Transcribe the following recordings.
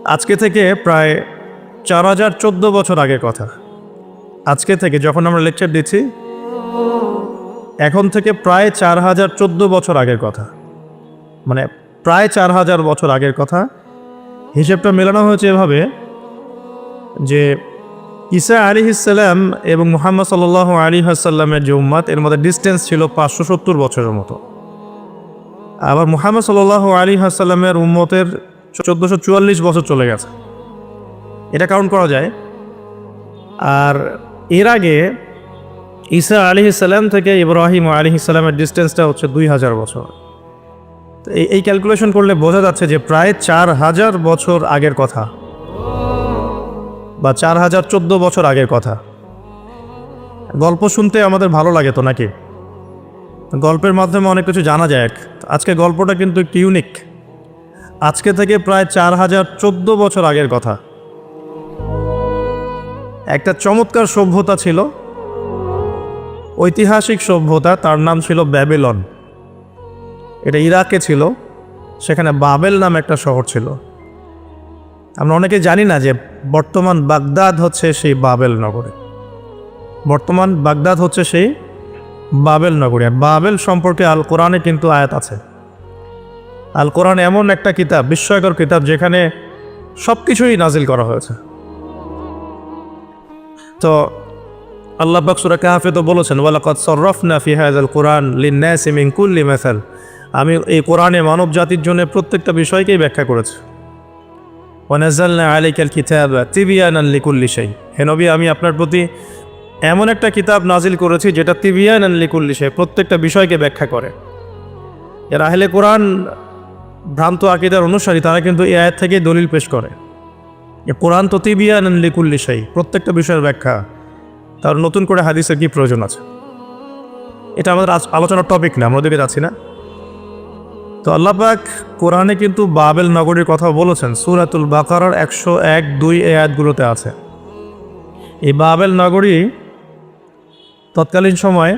আজকে থেকে প্রায় 4014 বছর আগের কথা। আজকে থেকে যখন আমরা লেকচার দিচ্ছি, এখন থেকে প্রায় 4014 বছর আগের কথা, মানে প্রায় 4000 বছর আগের কথা। হিসেবটা মেলানো হয়েছে এভাবে যে ঈসা আলাইহিসসালাম এবং মুহাম্মদ সাল্লাল্লাহু আলাইহি ওয়াসাল্লামের যে উম্মত, এর মধ্যে ডিস্টেন্স ছিল 570 বছরের মতো। আবার মুহাম্মদ সাল্লাল্লাহু আলাইহি ওয়াসাল্লামের উম্মতের 1444 বছর চলে গেছে, এটা কাউন্ট করা যায়। আর এর আগে ঈসা আলাইহিসসালাম থেকে ইব্রাহিম আলাইহিসসালামের ডিস্টেন্সটা হচ্ছে 2000 বছর। তো এই ক্যালকুলেশন করলে বোঝা যাচ্ছে যে প্রায় 4000 বছর আগের কথা, বা 4014 বছর আগের কথা। গল্প শুনতে আমাদের ভালো লাগে তো নাকি? গল্পের মাধ্যমে অনেক কিছু জানা যায়। আজকে গল্পটা কিন্তু একটু ইউনিক। আজকে থেকে প্রায় 4014 বছর আগের কথা। একটা চমৎকার সভ্যতা ছিল, ঐতিহাসিক সভ্যতা, তার নাম ছিল ব্যাবিলন। এটা ইরাকে ছিল, সেখানে বাবেল নাম একটা শহর ছিল। আমরা অনেকে জানি না যে বর্তমান বাগদাদ হচ্ছে সেই বাবেল নগরী। বর্তমান বাগদাদ হচ্ছে সেই বাবেল নগরী। আর বাবেল সম্পর্কে আল কোরআনে কিন্তু আয়াত আছে। আল কোরআন এমন একটা কিতাব, বিস্ময়কর কিতাব, যেখানে সব কিছুই নাজিল করা হয়েছে। তো আল্লাহ পাক সূরা কাহফে তো বলেছেন, ওয়ালাকাদ সাররাফনা ফি হাযাল কুরআন লিন-নাসি মিন কুল্লি মাসাল। আমি এই কোরআনে মানব জাতির জন্য প্রত্যেকটা বিষয়কেই ব্যাখ্যা করেছি। ওয়া নাযালনা আলাইকাল কিতাবা তিবয়ানান লিকুল্লি শাই। হে নবী, আমি আপনার প্রতি এমন একটা কিতাব নাজিল করেছি যেটা তিবয়ানান লিকুল্লি শাই, প্রত্যেকটা বিষয়কে ব্যাখ্যা করে। এর আহলে কোরআন ভ্রান্ত আকীদার অনুসারী, তারা কিন্তু এই আয়াত থেকে দলিল পেশ করে। কোরআন তো তিবয়ানান লিকুল্লি শাই, প্রত্যেকটা বিষয়ের ব্যাখ্যা। তার নতুন করে হাদিসের কি প্রয়োজন আছে? এটা আমাদের আলোচনার টপিক না, আমরা ওদিকে যাচ্ছি না। তো আল্লাহ পাক কোরআনে কিন্তু বাবেল নগরীর কথা বলেছেন। সূরাতুল বাকারার 101-2 আয়াতগুলোতে আছে। এই বাবেল নগরী তৎকালীন সময়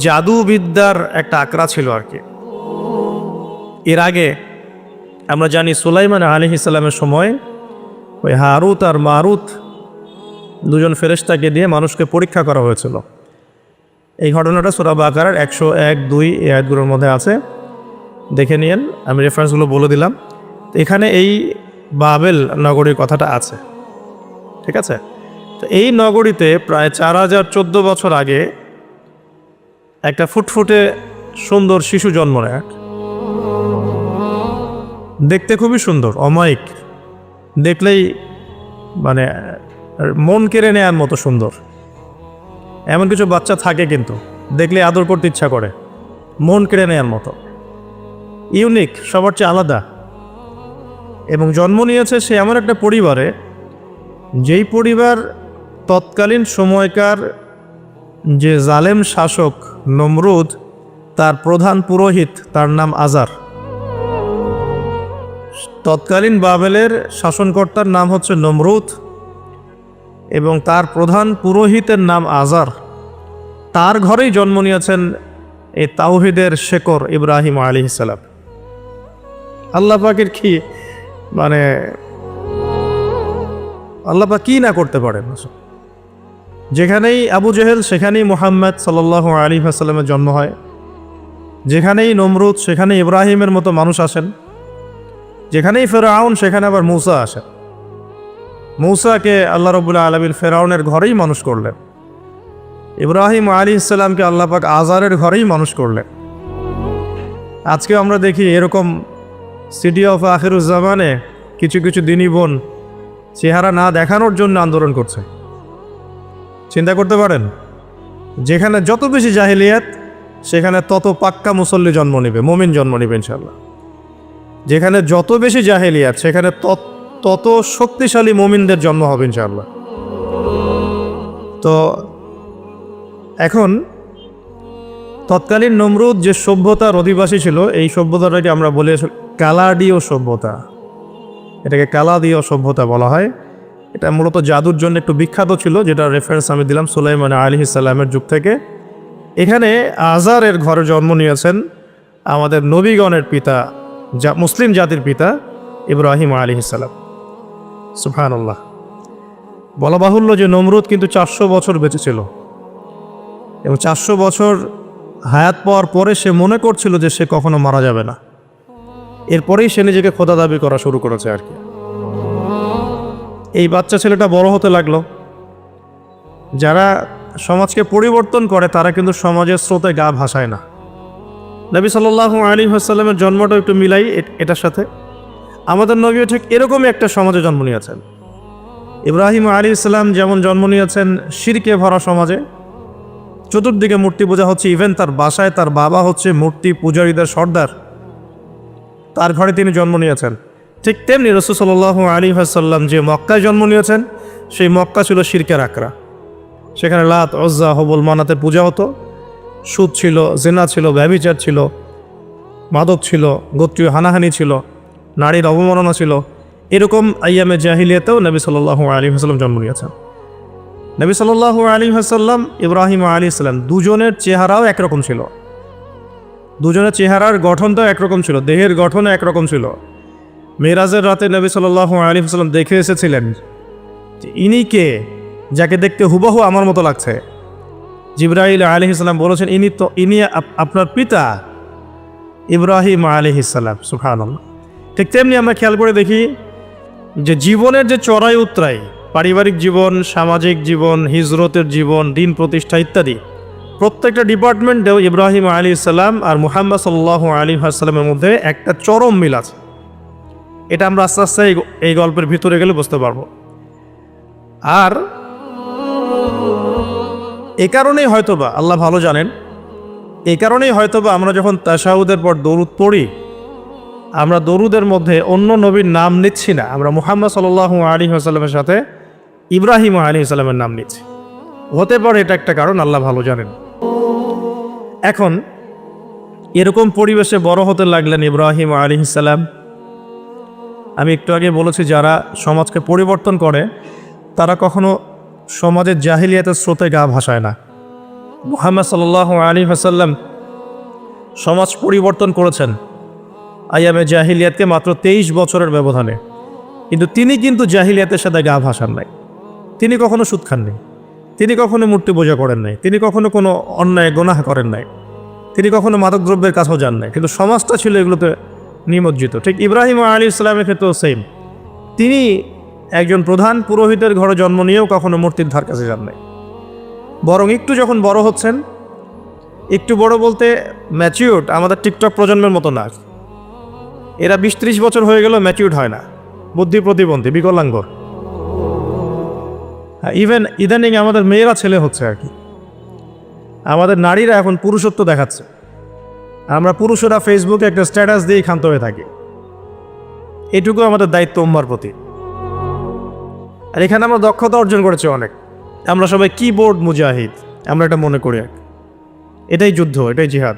জাদুবিদ্যার একটা আকড়া ছিল আর কি। এর আগে আমরা জানি সুলাইমান আলাইহিস সালামের সময় ওই হারুত আর মারুত দুজন ফেরেশতাকে দিয়ে মানুষকে পরীক্ষা করা হয়েছিল। এই ঘটনাটা সূরা বাকারার 101-2 আয়াতগুলোর মধ্যে আছে, দেখে নিয়েন। আমি রেফারেন্সগুলো বলে দিলাম। এখানে এই বাবেল নগরীর কথাটা আছে, ঠিক আছে? তো এই নগরীতে প্রায় 4014 বছর আগে একটা ফুটফুটে সুন্দর শিশু জন্ম নেয়। দেখতে খুবই সুন্দর, অমায়িক, দেখলেই মানে মন কেড়ে নেওয়ার মতো সুন্দর। এমন কিছু বাচ্চা থাকে কিন্তু দেখলে আদর করতে ইচ্ছা করে, মন কেড়ে নেওয়ার মতো, ইউনিক, সবার চেয়ে আলাদা। এবং জন্ম নিয়েছে সে এমন একটা পরিবারে, যেই পরিবার তৎকালীন সময়কার যে জালেম শাসক নমরুদ, তার প্রধান পুরোহিত, তার নাম আজার। তৎকালীন বাবেলের শাসনকর্তার নাম হচ্ছে নমরুদ এবং তার প্রধান পুরোহিতের নাম আজার। তার ঘরেই জন্ম নিয়েছেন এই তাওহীদের শেকর ইব্রাহিম আলাইহিস সালাম। আল্লাহ পাকের কি মানে, আল্লাহ পাক কি না করতে পারেন। যেখানেই আবু জেহেল সেখানেই মুহাম্মদ সাল্লাল্লাহু আলাইহি ওয়াসাল্লামের জন্ম হয়। যেখানেই নমরুদ সেখানে ইব্রাহিমের মতো মানুষ আসেন। যেখানেই ফেরাউন সেখানে আবার মূসা আসেন। মূসাকে আল্লাহ রাব্বুল আলামিন ফেরাউনের ঘরেই মানুষ করলেন। ইব্রাহিম আলাইহিস সালামকে আল্লাহ পাক আজারের ঘরেই মানুষ করলেন। আজকে আমরা দেখি এরকম সিটি অফ আখিরুজ্জামানে কিছু কিছু দিনী বোন চেহারা না দেখানোর জন্য আন্দোলন করছে। চিন্তা করতে পারেন, যেখানে যত বেশি জাহেলিয়াত সেখানে তত পাক্কা মুসল্লি জন্ম নেবে, মুমিন জন্ম নেবে ইনশাআল্লাহ। যেখানে যত বেশি জাহেলিয়াত সেখানে তত শক্তিশালী মুমিনদের জন্ম হবে ইনশাআল্লাহ। তো এখন তৎকালীন নমরুদ যে সভ্যতার অধিবাসী ছিল, এই সভ্যতাটাকে আমরা বলি কালাদীয় সভ্যতা। এটাকে কালাদীয় সভ্যতা বলা হয়। এটা মূলত জাদুর জন্য একটু বিখ্যাত ছিল, যেটা রেফারেন্স আমি দিলাম সুলাইমান আলাইহিস সালামের যুগ থেকে। এখানে আজারের ঘরে জন্ম নিয়েছেন আমাদের নবীগণের পিতা, মুসলিম জাতির পিতা ইব্রাহিম আলাইহিস সালাম। সুবহানাল্লাহ। বলা বাহুল্য যে নমরুদ কিন্তু 400 বছর বেঁচে ছিল এবং 400 বছর হায়াত পাওয়ার পরে সে মনে করছিল যে সে কখনো মারা যাবে না। এরপরেই সে নিজেকে খোদা দাবি করা শুরু করেছে আর কি। এই বাচ্চা ছেলেটা বড় হতে লাগলো। যারা সমাজকে পরিবর্তন করে তারা কিন্তু সমাজের স্রোতে গা ভাসায় না। নবী সাল্লাল্লাহু আলাইহি ওয়াসাল্লামের জন্মটা একটু মিলাই এটার সাথে। আমাদের নবীও ঠিক এরকমই একটা সমাজে জন্ম নিয়েছেন। ইব্রাহিম আলাইহিস সালাম যেমন জন্ম নিয়েছেন শিরকে ভরা সমাজে, চতুর্দিকে মূর্তি পূজা হচ্ছে, ইভেন তার বাসায় তার বাবা হচ্ছে মূর্তি পূজারীদের সর্দার, তার ঘরে তিনি জন্ম নিয়েছেন। ঠিক তেমনি রাসূল সাল্লাল্লাহু আলাইহি ওয়াসাল্লাম যে মক্কায় জন্ম নিয়েছেন সেই মক্কা ছিল শিরকের আকড়া। সেখানে লাত, উজ্জা, হবল, মানাতের পূজা হতো, সুদ ছিল, জিনা ছিল, ব্যভিচার ছিল, মাদক ছিল, গোত্রীয় হানাহানি ছিল, নারীর অবমাননা ছিল। এরকম আইয়ামে জাহিলিয়াতেও নবী সাল্লাল্লাহু আলাইহি ওয়াসাল্লাম জন্ম নিয়েছেন। নবী সাল্লাল্লাহু আলাইহি ওয়াসাল্লাম ইব্রাহিম আলাইহিস সালাম দুজনের চেহারাও একরকম ছিল, দুজনের চেহারার গঠনটাও একরকম ছিল, দেহের গঠনও একরকম ছিল। মেরাজের রাতে নবী সাল্লাল্লাহু আলাইহি ওয়াসাল্লাম দেখে এসেছিলেন যে ইনি কে, যাকে দেখতে হুবহু আমার মতো লাগছে। জিবরাইল আলাইহিস সালাম বলেছেন ইনি আপনার পিতা ইব্রাহিম আলাইহিস সালাম। সুবহানাল্লাহ। ঠিক তেমনি আমরা খেয়াল করে দেখি যে জীবনের যে চড়াই উতরাই, পারিবারিক জীবন, সামাজিক জীবন, হিজরতের জীবন, দিন প্রতিষ্ঠা ইত্যাদি, প্রত্যেকটা ডিপার্টমেন্টেও ইব্রাহিম আলাইহিস সালাম আর মুহাম্মদ সাল্লাল্লাহু আলাইহি ওয়াসাল্লামের মধ্যে একটা চরম মিল আছে। এটা আমরা আস্তে আস্তে এই গল্পের ভিতরে গেলে বুঝতে পারবো। আর এ কারণেই হয়তোবা আল্লাহ ভালো জানেন, এই কারণেই হয়তোবা আমরা যখন তাশাহুদের পর দরুদ পড়ি, আমরা দরুদের মধ্যে অন্য নবীর নাম নিচ্ছি না, আমরা মুহাম্মদ সাল্লাল্লাহু আলাইহি ওয়াসাল্লামের সাথে ইব্রাহিম আলাইহিস সালামের নাম নিচ্ছি। হতে পারে এটা একটা কারণ, আল্লাহ ভালো জানেন। এখন এরকম পরিবেশে বড় হতে লাগলেন ইব্রাহিম আলাইহিস সালাম। আমি একটু আগে বলেছি যারা সমাজকে পরিবর্তন করে তারা কখনো সমাজের জাহিলিয়াতের স্রোতে গা ভাসায় না। মুহাম্মদ সাল্লাল্লাহু আলাইহি ওয়াসাল্লাম সমাজ পরিবর্তন করেছেন আইয়ামে জাহিলিয়াতকে মাত্র 23 বছরের ব্যবধানে, কিন্তু তিনি কিন্তু জাহিলিয়াতের সাথে গা ভাসান নাই। তিনি কখনো সুদ খাননি, তিনি কখনো মূর্তি পূজা করেন নাই, তিনি কখনো কোনো অন্যায় গুনাহ করেন নাই, তিনি কখনো মাদকদ্রব্যের কাছেও যান নাই, কিন্তু সমাজটা ছিল এগুলোতে নিমজ্জিত। ঠিক ইব্রাহিম আলাইহিস সালামের ক্ষেত্রেও সেম। তিনি একজন প্রধান পুরোহিতের ঘরে জন্ম নিয়েও কখনো মূর্তির ধার কাছে যান নাই। বরং একটু যখন বড় হচ্ছেন, একটু বড় বলতে ম্যাচিউরড, আমাদের টিকটক প্রজন্মের মতো না, এরা 20-30 বছর হয়ে গেল ম্যাচিউরড হয় না, বুদ্ধি প্রতিবন্ধী, বিকলাঙ্গ। ইভেন ইদানিং আমাদের মেয়েরা ছেলে হচ্ছে আর কি। আমাদের নারীরা এখন পুরুষত্ব দেখাচ্ছে, আমরা পুরুষেরা ফেসবুকে একটা স্ট্যাটাস দিয়ে ক্ষান্ত হয়ে থাকি। এটুকু আমাদের দায়িত্ব উম্মার প্রতি। আর এখানে আমরা দক্ষতা অর্জন করেছি অনেক। আমরা সবাই কিবোর্ড মুজাহিদ, আমরা এটা মনে করি। এটাই যুদ্ধ, এটাই জিহাদ।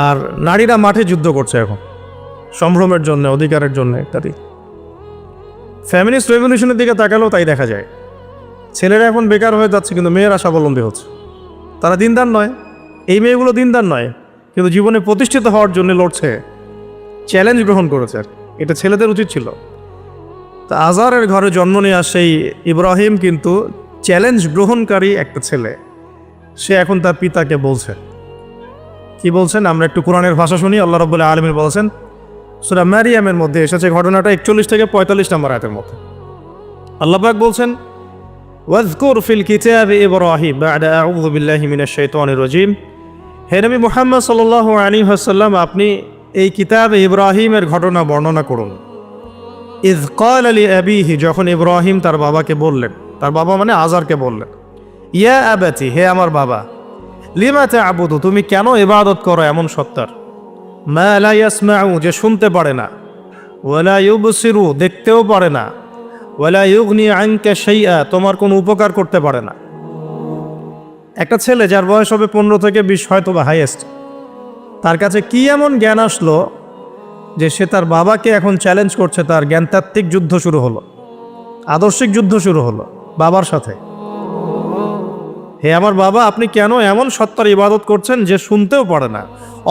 আর নারীরা মাঠে যুদ্ধ করছে এখন সম্ভ্রমের জন্য, অধিকারের জন্য ইত্যাদি। ফ্যামিলিস্ট রেভলিউশনের দিকে তাকালেও তাই দেখা যায়। ছেলেরা এখন বেকার হয়ে যাচ্ছে, কিন্তু মেয়েরা স্বাবলম্বী হচ্ছে। তারা দিনদার নয়, এই মেয়েগুলো দিনদার নয়, কিন্তু জীবনে প্রতিষ্ঠিত হওয়ার জন্য লড়ছে, চ্যালেঞ্জ গ্রহণ করেছে। এটা ছেলেদের উচিত ছিল। তা আজারের ঘরে জন্ম নেওয়া সেই ইব্রাহিম কিন্তু চ্যালেঞ্জ গ্রহণকারী একটা ছেলে। সে এখন তার পিতাকে বলছে, কি বলছেন আমরা একটু কোরআনের ভাষা শুনি। আল্লাহ রাব্বুল আলামিন বলেছেন সূরা মারিয়ামের মধ্যে এসেছে ঘটনাটা 41 থেকে 45 নম্বর আয়াতের মধ্যে। আল্লাহ পাক বলছেন ওয়াজকুর ফিল কিতাবি ইব্রাহিম বা'দা আউযু বিল্লাহি মিনাশ শাইতানির রাজীম। হে নবী মুহাম্মদ সাল্লাল্লাহু আলাইহি ওয়াসাল্লাম, আপনি এই কিতাবে ইব্রাহিমের ঘটনা বর্ণনা করুন। ইয ক্বালা লিআবিহি, যখন ইব্রাহিম তার বাবাকে বললেন, তার বাবা মানে আজারকে বললেন, ইয়া আবাতি, হে আমার বাবা, লিমা তা'বুদু, তুমি কেন ইবাদত করো এমন সত্তার, মা লা ইয়াসমাউ, যে শুনতে পারে না, ওয়ালা ইউবসিরু, দেখতেও পারে না, ওয়ালা ইউগনি আনকা শাইআ, তোমার কোনো উপকার করতে পারে না। একটা ছেলে যার বয়স হবে 15 থেকে 20 হয়তো বা হাইয়েস্ট, তার কাছে কি এমন জ্ঞান আসলো যে সে তার বাবাকে এখন চ্যালেঞ্জ করছে। তার জ্ঞানতাত্ত্বিক যুদ্ধ শুরু হলো, আদর্শিক যুদ্ধ শুরু হলো বাবার সাথে। হে আমার বাবা, আপনি কেন এমন সত্তার ইবাদত করছেন যে শুনতেও পারে না?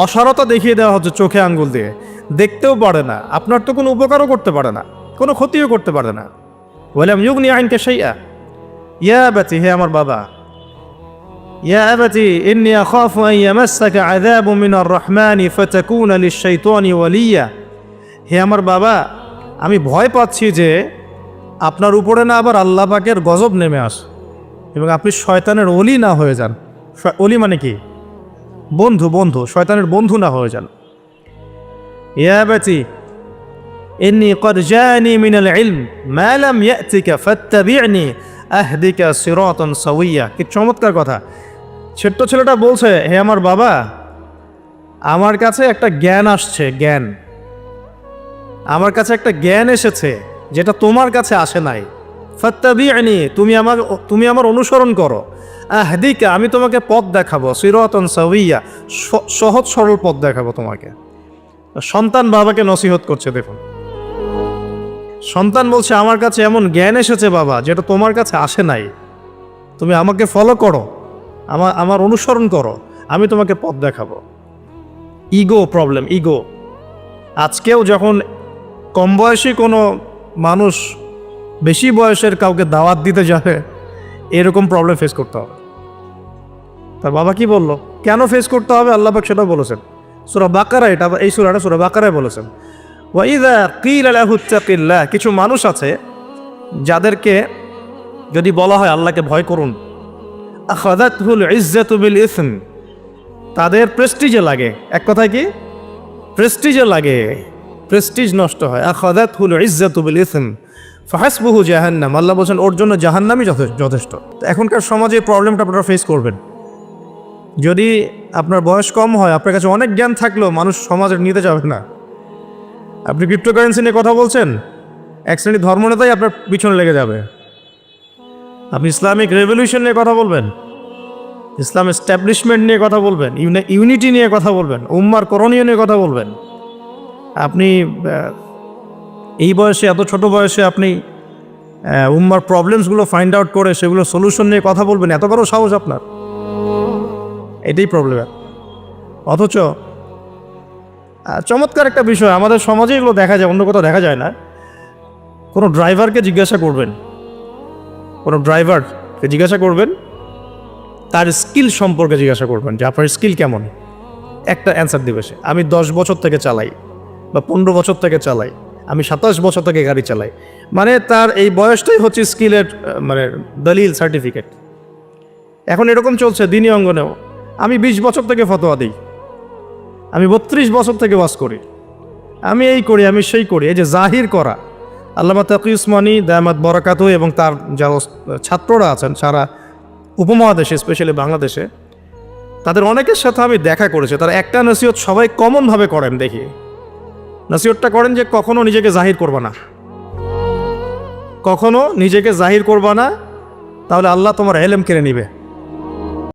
অসারতা দেখিয়ে দেওয়া হচ্ছে চোখে আঙ্গুল দিয়ে। দেখতেও পারে না, আপনার তো কোনো উপকারও করতে পারে না, কোনো ক্ষতিও করতে পারে না। ওয়ালাম ইউগনি আনকা শাইআ, ইয়া আবাতি, হে আমার বাবা, ইয়া আবাতি ইন্নী আখাফু আন ইয়ামাসসাকা আযাবুম মিনার রাহমানি ফাতাকুনা লিশ-শাইতানি ওয়ালিয়্যা, হে আমার বাবা, আমি ভয় পাচ্ছি যে আপনার উপরে না আবার আল্লাহ পাকের গজব নেমে আসে এবং আপনি শয়তানের ওলি না হয়ে যান। ওলি মানে কি? বন্ধু, বন্ধু, শয়তানের বন্ধু না হয়ে যান। ইয়া আবাতি ইন্নী ক্বাদ জাআনি মিনাল ইলম মা লাম ইয়াতিকা ফাত্তাবি'নি আহদিকা সিরাতান সাওয়্যা। কি চমৎকার কথা! ছোট্ট ছেলেটা বলছে, হে আমার বাবা, আমার কাছে একটা জ্ঞান আসছে, জ্ঞান, আমার কাছে একটা জ্ঞান এসেছে যেটা তোমার কাছে আসে নাই। ফাত্তাবি'নি, তুমি আমার অনুসরণ করো। আহদিকা, আমি তোমাকে পথ দেখাবো। সিরাতান সাওয়্যা, সহজ সরল পথ দেখাবো তোমাকে। সন্তান বাবাকে নসিহত করছে, দেখুন। সন্তান বলছে, আমার কাছে এমন জ্ঞান এসেছে বাবা যেটা তোমার কাছে আসে নাই, তুমি আমাকে ফলো করো, আমার অনুসরণ করো, আমি তোমাকে পথ দেখাবো। Ego problem, ego. আজকেও যখন কম বয়সী কোনো মানুষ বেশি বয়সের কাউকে দাওয়াত দিতে যাবে, এরকম প্রবলেম ফেস করতে হবে। তার বাবা কি বলল, কেন ফেস করতে হবে, আল্লাহ পাক সেটা বলেছেন সূরা বাকারা, এটা এই সূরাটা সূরা বাকারায় বলেছেন। ওয়াইদা কিলা লাহু ইত্তাকিল্লাহ, কিছু মানুষ আছে যাদেরকে যদি বলা হয় আল্লাহকে ভয় করুন, আখাযাতহুল ইজ্জাতু বিল ইসম, তাদের প্রেস্টিজে লাগে। এক কথায় কি? প্রেস্টিজে লাগে, প্রেস্টিজ নষ্ট হয়। আখাযাতহুল ইজ্জাতু বিল ইসম ফাহাসবুহু জাহান্নাম, আল্লাহ বলছেন ওর জন্য জাহান্নামই যথেষ্ট। এখনকার সমাজে প্রবলেমটা আপনারা ফেস করবেন। যদি আপনার বয়স কম হয়, আপনার কাছে অনেক জ্ঞান থাকলেও মানুষ সমাজের নিতে যাবে না। আপনি ক্রিপ্টোকারেন্সি নিয়ে কথা বলছেন, এক শ্রেণীর ধর্মনেতাই আপনার পিছনে লেগে যাবে। আপনি ইসলামিক রেভলিউশন নিয়ে কথা বলবেন, ইসলাম এস্টাবলিশমেন্ট নিয়ে কথা বলবেন, ইউনিটি নিয়ে কথা বলবেন, উম্মার করণীয় নিয়ে কথা বলবেন, আপনি এই বয়সে, এত ছোট বয়সে আপনি উম্মার প্রবলেমসগুলো ফাইন্ড আউট করে সেগুলো সলিউশন নিয়ে কথা বলবেন, এত বড় সাহস আপনার? এটাই প্রবলেম। অথচ চমৎকার একটা বিষয়, আমাদের সমাজে এগুলো দেখা যায়, অন্য কোথাও দেখা যায় না। কোনো ড্রাইভারকে জিজ্ঞাসা করবেন, কোনো ড্রাইভারকে জিজ্ঞাসা করবেন, তার স্কিল সম্পর্কে জিজ্ঞাসা করবেন যে আপনার স্কিল কেমন। একটা অ্যান্সার দেবে সে, আমি 10 বছর থেকে চালাই, বা 15 বছর থেকে চালাই, আমি 27 বছর থেকে গাড়ি চালাই। মানে তার এই বয়সটাই হচ্ছে স্কিলের মানে দলিল, সার্টিফিকেট। এখন এরকম চলছে দিনী অঙ্গনেও। আমি 20 বছর থেকে ফতোয়া দিই, আমি 32 বছর থেকে ওয়াজ করি, আমি এই করি, আমি সেই করি। এই যে জাহির করা, আল্লামা তাকি উসমানী দায়ামাত বরাকাতুহু এবং তার যারা ছাত্ররা আছেন সারা উপমহাদেশে, স্পেশালি বাংলাদেশে, তাদের অনেকের সাথে আমি দেখা করেছি। তারা একটা নসিহত সবাই কমনভাবে করেন, দেখি নসিহতটা করেন যে কখনো নিজেকে জাহির করবা না, কখনো নিজেকে জাহির করবা না, তাহলে আল্লাহ তোমার ইলম কেড়ে নিবে।